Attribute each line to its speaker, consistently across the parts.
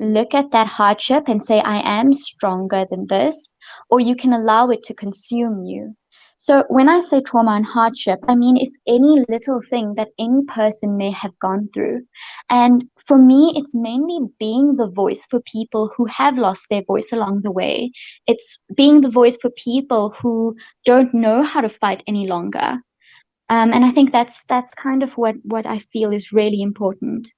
Speaker 1: look at that hardship and say, I am stronger than this, or you can allow it to consume you. So when I say trauma and hardship, I mean it's any little thing that any person may have gone through. And for me, it's mainly being the voice for people who have lost their voice along the way. It's being the voice for people who don't know how to fight any longer. And I think that's kind of what I feel is really important.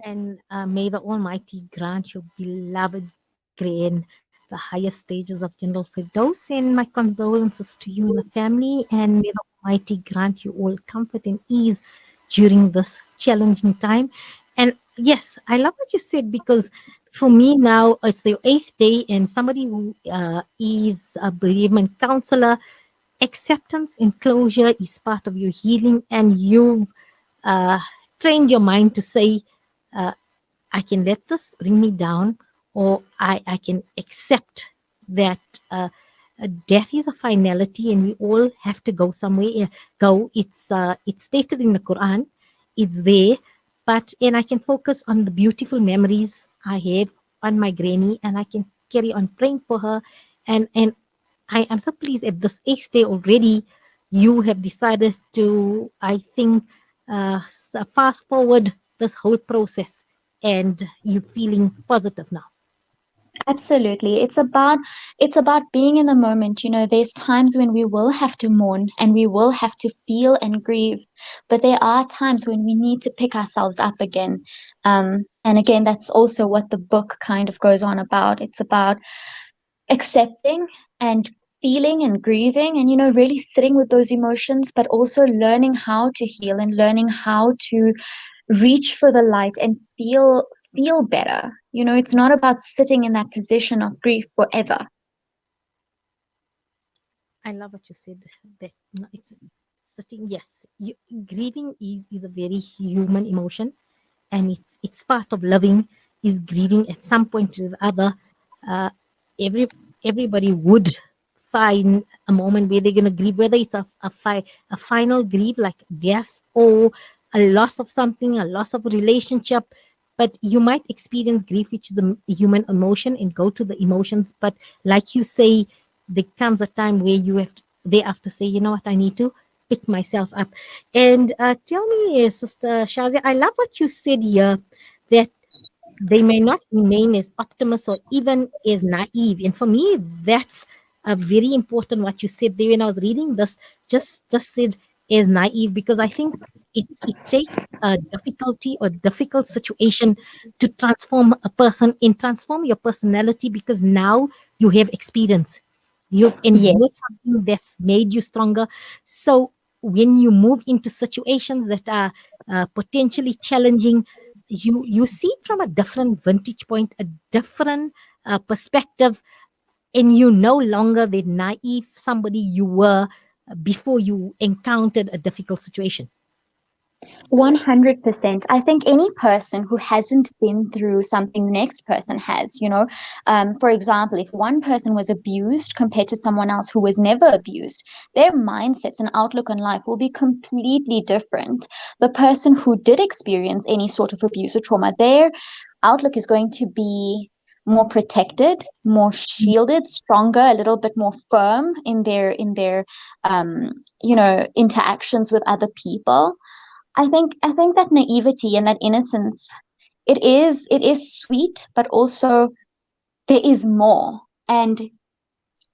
Speaker 2: And may the Almighty grant your beloved Grain the highest stages of General Firdaus, and my condolences to you and the family, and may the Almighty grant you all comfort and ease during this challenging time. And yes, I love what you said, because for me now it's the 8th day, and somebody who is a bereavement counselor, acceptance and closure is part of your healing, and you've uh, trained your mind to say, uh, I can let this bring me down, or I can accept that death is a finality and we all have to go somewhere. Go. It's stated in the Quran. It's there, and I can focus on the beautiful memories I have on my granny, and I can carry on praying for her. And I am so pleased at this 8th day already. You have decided to, I think, fast forward this whole process, and you feeling positive now.
Speaker 1: Absolutely. It's about being in the moment. There's times when we will have to mourn and we will have to feel and grieve, but there are times when we need to pick ourselves up again. And again, that's also what the book kind of goes on about. It's about accepting and feeling and grieving and really sitting with those emotions, but also learning how to heal and learning how to reach for the light and feel better. It's not about sitting in that position of grief forever.
Speaker 2: I love what you said. That it's sitting. Yes, grieving is a very human emotion, and it's part of loving. Is grieving at some point or the other. Uh, every Everybody would find a moment where they're going to grieve, whether it's a final grief like death, or a loss of something, a loss of a relationship. But you might experience grief, which is the human emotion, and go to the emotions. But like you say, there comes a time where you have to, thereafter say, you know what, I need to pick myself up. And tell me, Sister Shazia, I love what you said here, that they may not remain as optimists or even as naive. And for me, that's a very important what you said there when I was reading this, just said as naive, because I think it takes a difficulty or difficult situation to transform a person and transform your personality, because now you have experience. You've
Speaker 1: Yes.
Speaker 2: endured something that's made you stronger. So when you move into situations that are potentially challenging, you see it from a different vantage point, a different perspective, and you no longer the naive somebody you were before you encountered a difficult situation.
Speaker 1: 100%. I think any person who hasn't been through something the next person has. For example, if one person was abused compared to someone else who was never abused, their mindsets and outlook on life will be completely different. The person who did experience any sort of abuse or trauma, their outlook is going to be more protected, more shielded, stronger, a little bit more firm in their interactions with other people. I think that naivety and that innocence, it is sweet, but also there is more. And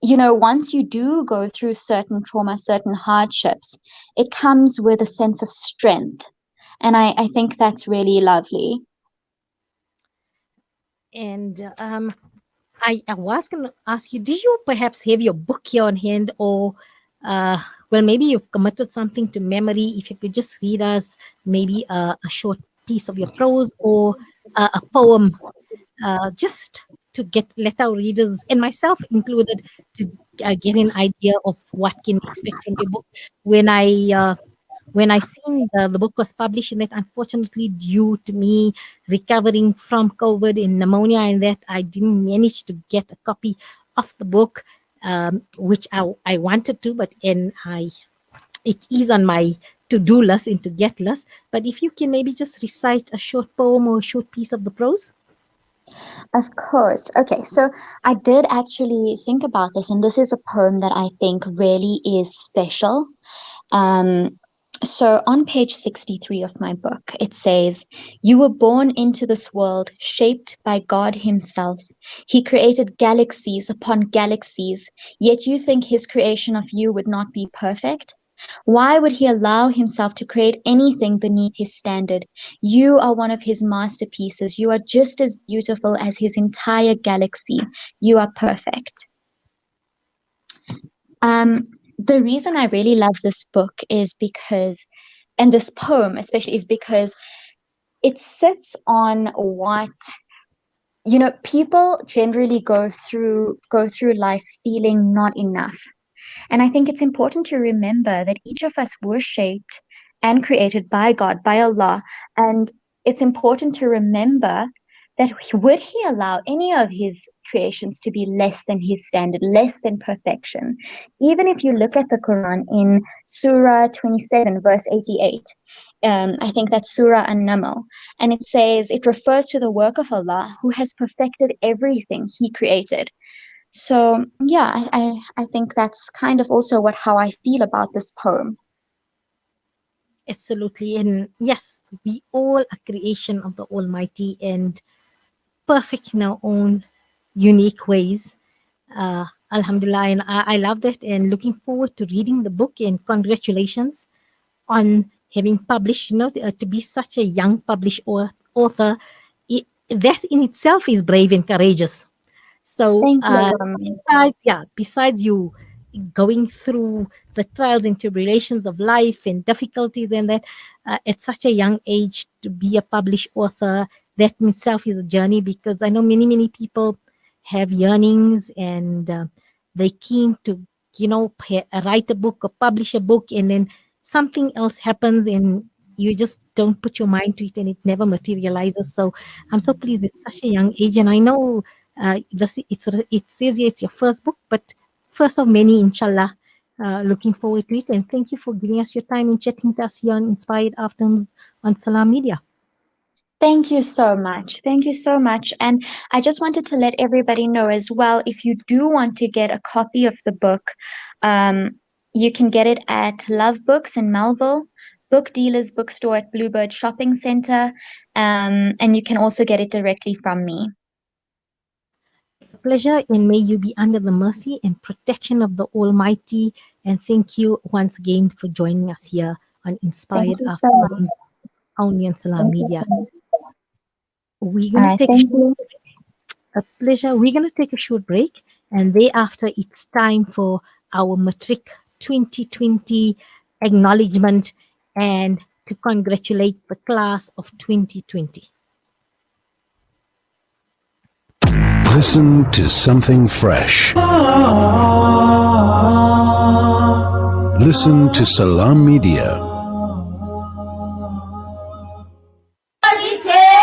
Speaker 1: once you do go through certain trauma, certain hardships, it comes with a sense of strength. And I think that's really lovely.
Speaker 2: And I was going to ask you, do you perhaps have your book here on hand, or well, maybe you've committed something to memory? If you could just read us maybe a short piece of your prose, or a poem, just to let our readers and myself included to get an idea of what can we expect from your book. When I seen the book was published, and that unfortunately due to me recovering from COVID and pneumonia and that, I didn't manage to get a copy of the book, which I wanted to, but it is on my to-do list and to get list. But if you can maybe just recite a short poem or a short piece of the prose.
Speaker 1: Of course. Okay, so I did actually think about this, and this is a poem that I think really is special. Um, so on page 63 of my book, it says, "You were born into this world shaped by God Himself. He created galaxies upon galaxies, yet you think His creation of you would not be perfect? Why would He allow Himself to create anything beneath His standard? You are one of His masterpieces. You are just as beautiful as His entire galaxy. You are perfect." Um, the reason I really love this book is because, and this poem especially, is because it sits on what, people generally go through life feeling not enough. And I think it's important to remember that each of us were shaped and created by God, by Allah. And it's important to remember that would He allow any of His creations to be less than His standard, less than perfection? Even if you look at the Quran in Surah 27, verse 88, I think that's Surah An-Naml, and it says, it refers to the work of Allah who has perfected everything He created. So yeah, I think that's kind of also how I feel about this poem.
Speaker 2: Absolutely. And yes, we all are creation of the Almighty and perfect in our own unique ways. Alhamdulillah. And I love that and looking forward to reading the book. And congratulations on having published, to be such a young published author. That in itself is brave and courageous. So
Speaker 1: Thank you, Alama.
Speaker 2: besides you going through the trials and tribulations of life and difficulties and that, at such a young age to be a published author, that in itself is a journey, because I know many people have yearnings and they're keen to write a book or publish a book, and then something else happens and you just don't put your mind to it and it never materializes. So I'm so pleased at such a young age, and I know it says here it's your first book, but first of many, inshallah. Looking forward to it, and thank you for giving us your time and chatting to us here on Inspired Afternoons on Salam Media.
Speaker 1: Thank you so much. Thank you so much. And I just wanted to let everybody know as well, if you do want to get a copy of the book, you can get it at Love Books in Melville, Book Dealers Bookstore at Bluebird Shopping Center, and you can also get it directly from me.
Speaker 2: It's a pleasure, and may you be under the mercy and protection of the Almighty. And thank you once again for joining us here on
Speaker 1: Thank
Speaker 2: Inspired
Speaker 1: you so much.
Speaker 2: Afternoon only on Salam
Speaker 1: Thank you
Speaker 2: Media.
Speaker 1: so much.
Speaker 2: We're
Speaker 1: All
Speaker 2: going to
Speaker 1: right,
Speaker 2: take
Speaker 1: thank you.
Speaker 2: a pleasure. We're going to take a short break, and thereafter it's time for our Matric 2020 acknowledgement and to congratulate the class of 2020.
Speaker 3: Listen to something fresh. Listen to Salam Media.